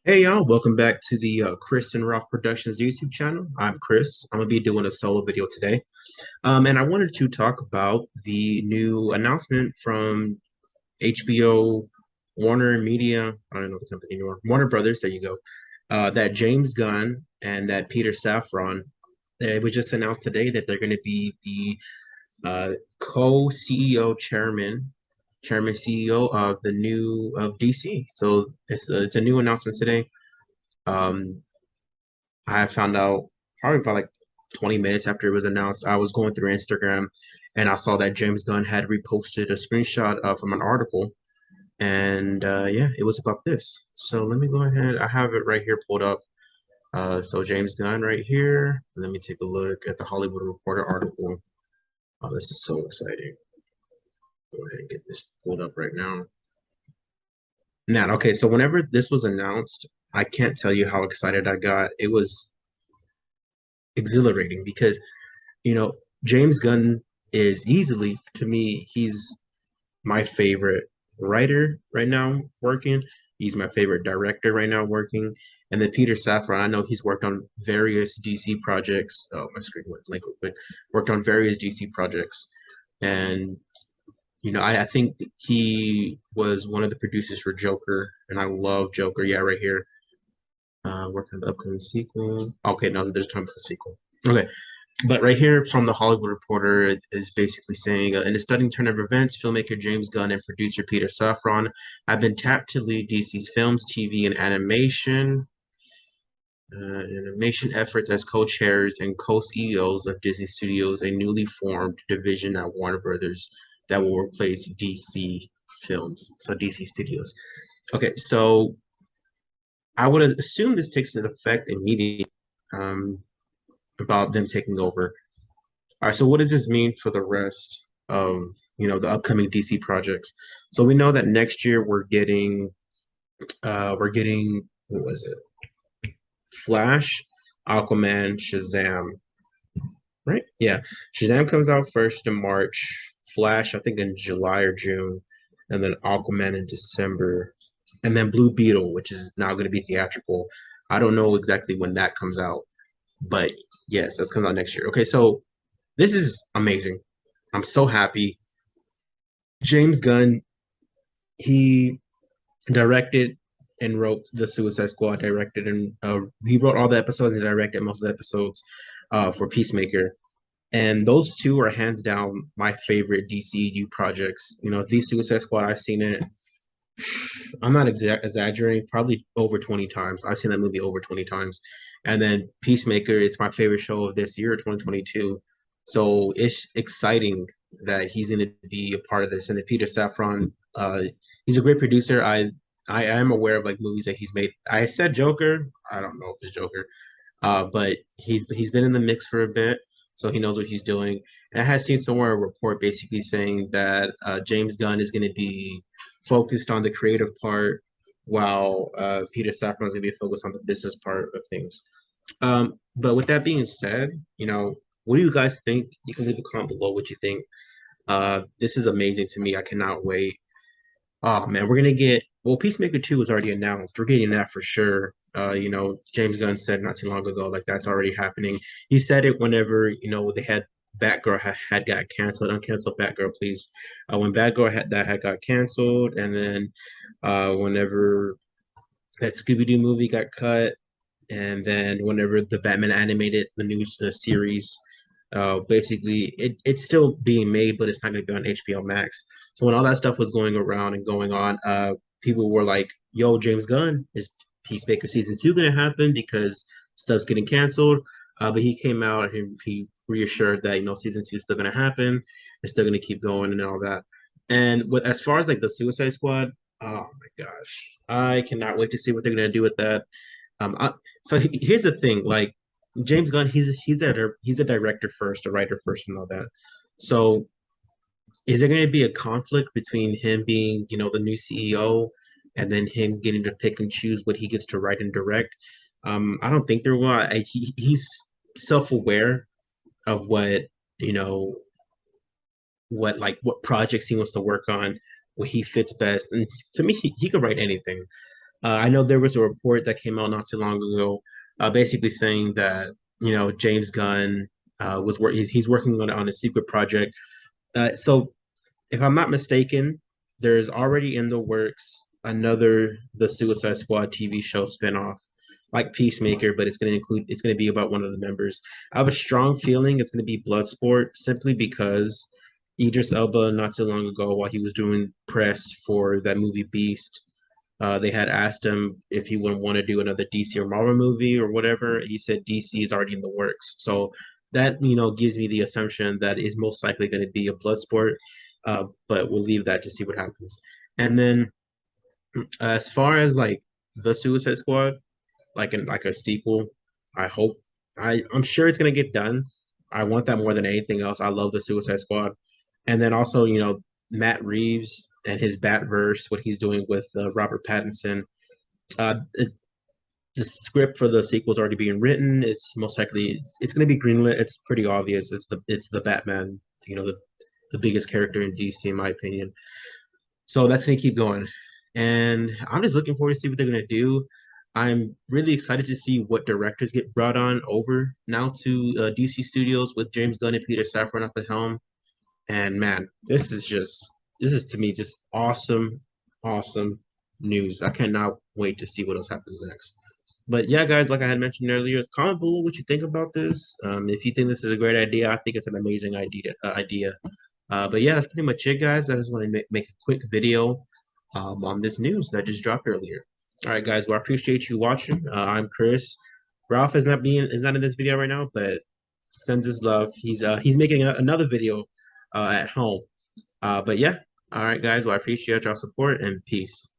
Hey y'all, welcome back to the Chris and Ralph Productions YouTube channel. I'm Chris. I'm gonna be doing a solo video today. And I wanted to talk about the new announcement from HBO, Warner Media, I don't know the company anymore, Warner Brothers, there you go. That James Gunn and that Peter Safran, it was just announced today that they're gonna be the co-CEO chairman CEO of the new of DC. So it's a new announcement today. Um, I found out probably about like 20 minutes after it was announced. I was going through Instagram and I saw that James Gunn had reposted a screenshot from an article. And yeah, it was about this. So let me go ahead. I have it right here pulled up. So James Gunn right here. Let me take a look at the Hollywood Reporter article. Oh, this is so exciting. Go ahead and get this pulled up right now. Now, okay, so whenever this was announced, I can't tell you how excited I got. It was exhilarating because you know, James Gunn is easily, to me, he's my favorite writer right now working. He's my favorite director right now working. And then Peter Safran, I know he's worked on various DC projects. Oh, my screen went blank, but worked on various DC projects. And, I think he was one of the producers for Joker, and I love Joker. Yeah, right here. Working on the upcoming sequel. Okay, no, there's time for the sequel. Okay, but right here from the Hollywood Reporter it is basically saying, in a stunning turn of events, filmmaker James Gunn and producer Peter Safran have been tapped to lead DC's films, TV, and animation efforts as co-chairs and co-CEOs of Disney Studios, a newly formed division at Warner Brothers that will replace DC Films, so DC Studios. Okay, so I would assume this takes effect immediately um, about them taking over. All right, so what does this mean for the rest of, the upcoming DC projects? So we know that next year we're getting what was it? Flash, Aquaman, Shazam, right? Yeah. Shazam comes out first in March, Flash I think in July or June, and then Aquaman in December, and then Blue Beetle, which is now going to be theatrical. I don't know exactly when that comes out, but yes, that's coming out next year. Okay, so this is amazing. I'm so happy. James Gunn, he directed and wrote the Suicide Squad. Directed and he wrote all the episodes and directed most of the episodes for Peacemaker. And those two are hands down my favorite DCU projects. The Suicide Squad, I've seen it. I'm not exaggerating, probably over 20 times. I've seen that movie over 20 times. And then Peacemaker, it's my favorite show of this year, 2022. So it's exciting that he's going to be a part of this. And then Peter Safran, he's a great producer. I am aware of like movies that he's made. I said Joker. I don't know if it's Joker, but he's been in the mix for a bit, so he knows what he's doing. And I had seen somewhere a report basically saying that James Gunn is going to be focused on the creative part, while Peter Safran is going to be focused on the business part of things. But with that being said, what do you guys think? You can leave a comment below what you think. This is amazing to me. I cannot wait. Oh man, we're gonna get well. Peacemaker 2 was already announced. We're getting that for sure. James Gunn said not too long ago, like that's already happening. He said it whenever they had Batgirl had got canceled. Uncancel Batgirl, please. When Batgirl had got canceled, and then whenever that Scooby Doo movie got cut, and then whenever the Batman animated the new series, basically it's still being made, but it's not going to be on HBO Max. So when all that stuff was going around and going on, people were like, "Yo, James Gunn, is Peacemaker season 2 going to happen because stuff's getting canceled?" But he came out and he reassured that season 2 is still going to happen. It's still going to keep going and all that. And with as far as like the Suicide Squad, oh my gosh, I cannot wait to see what they're going to do with that. So here's the thing, like James Gunn, he's a director first, a writer first, and all that. So is there going to be a conflict between him being, the new CEO, and then him getting to pick and choose what he gets to write and direct? I don't think there will. He's self-aware of you know, what projects he wants to work on, what he fits best, and to me, he could write anything. I know there was a report that came out not too long ago, basically saying that James Gunn he's working on a secret project. So if I'm not mistaken, there's already in the works another the Suicide Squad TV show spinoff, like Peacemaker, but it's going to be about one of the members. I have a strong feeling it's going to be Bloodsport, simply because Idris Elba, not too long ago, while he was doing press for that movie Beast, they had asked him if he would want to do another DC or Marvel movie or whatever. He said DC is already in the works. So that, gives me the assumption that is most likely going to be a blood sport. But we'll leave that to see what happens. And then as far as like the Suicide Squad, like a sequel, I hope I'm sure it's gonna get done. I want that more than anything else. I love the Suicide Squad. And then also, Matt Reeves and his Batverse, what he's doing with Robert Pattinson. Uh, it, the script for the sequel is already being written. It's most likely it's going to be greenlit. It's pretty obvious. It's the Batman. The biggest character in DC, in my opinion. So that's going to keep going. And I'm just looking forward to see what they're going to do. I'm really excited to see what directors get brought on over now to DC Studios with James Gunn and Peter Safran at the helm. And man, this is to me just awesome, awesome news. I cannot wait to see what else happens next. But yeah, guys, like I had mentioned earlier, comment below what you think about this. If you think this is a great idea, I think it's an amazing idea. But yeah, that's pretty much it, guys. I just want to make a quick video on this news that just dropped earlier. All right, guys. Well, I appreciate you watching. I'm Chris. Ralph is not in this video right now, but sends his love. He's making another video at home. But yeah, all right, guys. Well, I appreciate y'all support and peace.